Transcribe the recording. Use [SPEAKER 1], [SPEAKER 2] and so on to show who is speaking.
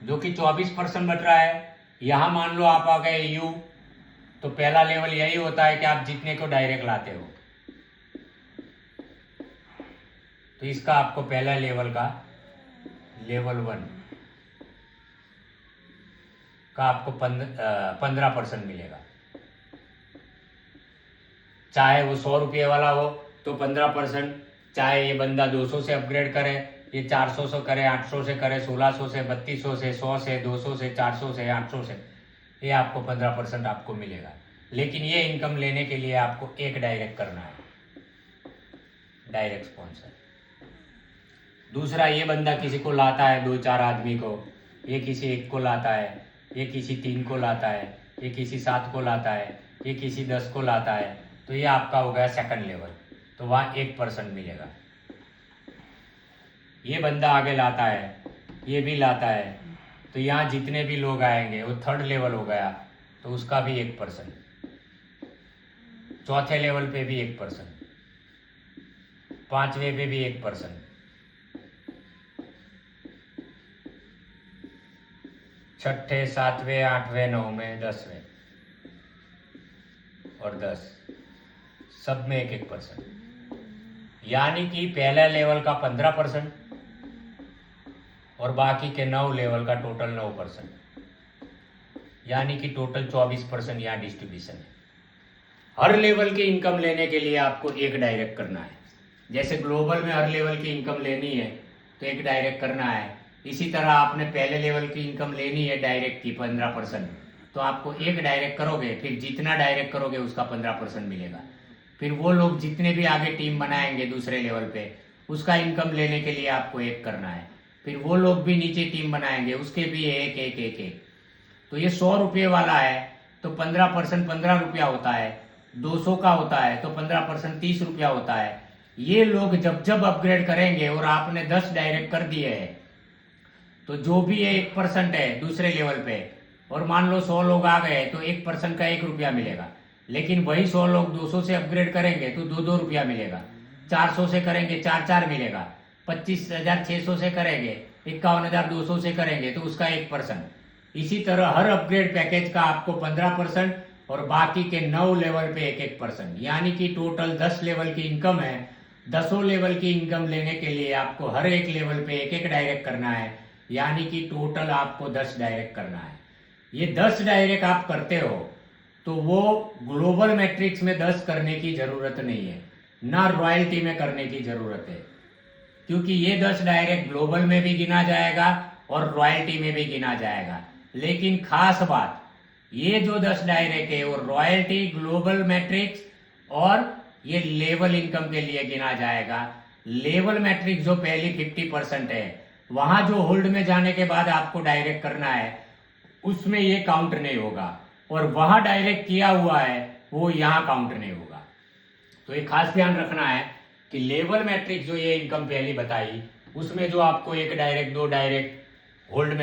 [SPEAKER 1] जो कि 24% बच रहा है। यहाँ मान लो आप आ गए यू, तो पहला लेवल यही होता है कि आप जितने को डायरेक्ट लाते हो। तो इसका आपको पहला लेवल का लेवल 1 का आपको 15% मिलेगा। चाहे वो 100 रुपये वाला हो तो 15%, चाहे ये बंदा 200 से अपग्रेड करे, ये 400 से करे, 800 से करे, 1600 से, 3200 से, 100 से, 200 से, 400 से, 800 से, ये आपको 15% आपको मिलेगा। लेकिन ये इनकम लेने के लिए आपको एक डायरेक्ट करना है, डायरेक्ट स्पॉन्सर। दूसरा, ये बंदा किसी को लाता है 2-4 आदमी को, ये किसी एक को लाता है, ये किसी 3 को लाता है, ये किसी 7 को लाता है, ये किसी 10 को लाता है, तो ये आपका हो गया सेकंड लेवल। तो वहाँ 1% मिलेगा। ये बंदा आगे लाता है, ये भी लाता है, तो यहाँ जितने भी लोग आएंगे वो थर्ड लेवल हो गया, तो उसका भी 1%। चौथे लेवल पे भी 1%, पांचवें पे भी 1%, छठे, 7वें, 8वें, 9वें, 10वें और 10, सब में 1-1%। यानी कि पहला लेवल का 15% और बाकी के 9 लेवल का टोटल 9%, यानी कि टोटल 24% यहाँ डिस्ट्रीब्यूशन है। हर लेवल की इनकम लेने के लिए आपको एक डायरेक्ट करना है। जैसे ग्लोबल में हर लेवल की इनकम लेनी है तो एक डायरेक्ट करना है, इसी तरह आपने पहले लेवल की इनकम लेनी है डायरेक्ट की 15%, तो आपको एक डायरेक्ट करोगे, फिर जितना डायरेक्ट करोगे उसका 15% मिलेगा। फिर वो लोग जितने भी आगे टीम बनाएंगे दूसरे लेवल पे, उसका इनकम लेने के लिए आपको एक करना है। फिर वो लोग भी नीचे टीम बनाएंगे, उसके भी एक एक एक एक। तो ये 100 रुपये वाला है तो 15% 15 रुपया होता है, 200 का होता है तो 15% 30 रुपया होता है। ये लोग जब जब अपग्रेड करेंगे और आपने 10 डायरेक्ट कर दिए हैं, तो जो भी ये 1% है दूसरे लेवल पे, और मान लो 100 लोग आ गए तो 1% का 1 रुपया मिलेगा। लेकिन वही 100 लोग 200 से अपग्रेड करेंगे तो 2-2 रुपया मिलेगा, 400 से करेंगे 4-4 मिलेगा, 25,600 से करेंगे, 51,200 से करेंगे तो उसका 1%। इसी तरह हर अपग्रेड पैकेज का आपको 15% और बाकी के 9 लेवल पे 1-1%, यानी कि टोटल 10 लेवल की इनकम है। 10 लेवल की इनकम लेने के लिए आपको हर एक लेवल पे एक एक डायरेक्ट करना है, यानी कि टोटल आपको 10 डायरेक्ट करना है। ये 10 डायरेक्ट आप करते हो तो वो ग्लोबल मैट्रिक्स में 10 करने की जरूरत नहीं है, ना रॉयल्टी में करने की जरूरत है, क्योंकि ये 10 डायरेक्ट ग्लोबल में भी गिना जाएगा और रॉयल्टी में भी गिना जाएगा। लेकिन खास बात, ये जो 10 डायरेक्ट है वो रॉयल्टी, ग्लोबल मैट्रिक्स और ये लेवल इनकम के लिए गिना जाएगा। लेवल मैट्रिक्स जो पहली 50% है, वहां जो होल्ड में जाने के बाद आपको डायरेक्ट करना है, उसमें ये काउंट नहीं होगा, और वहां डायरेक्ट किया हुआ है वो यहां काउंट नहीं होगा। तो ये खास ध्यान रखना है कि लेवल मैट्रिक्स जो ये इनकम पहली बताई, उसमें जो आपको 1 डायरेक्ट 2 डायरेक्ट होल्ड में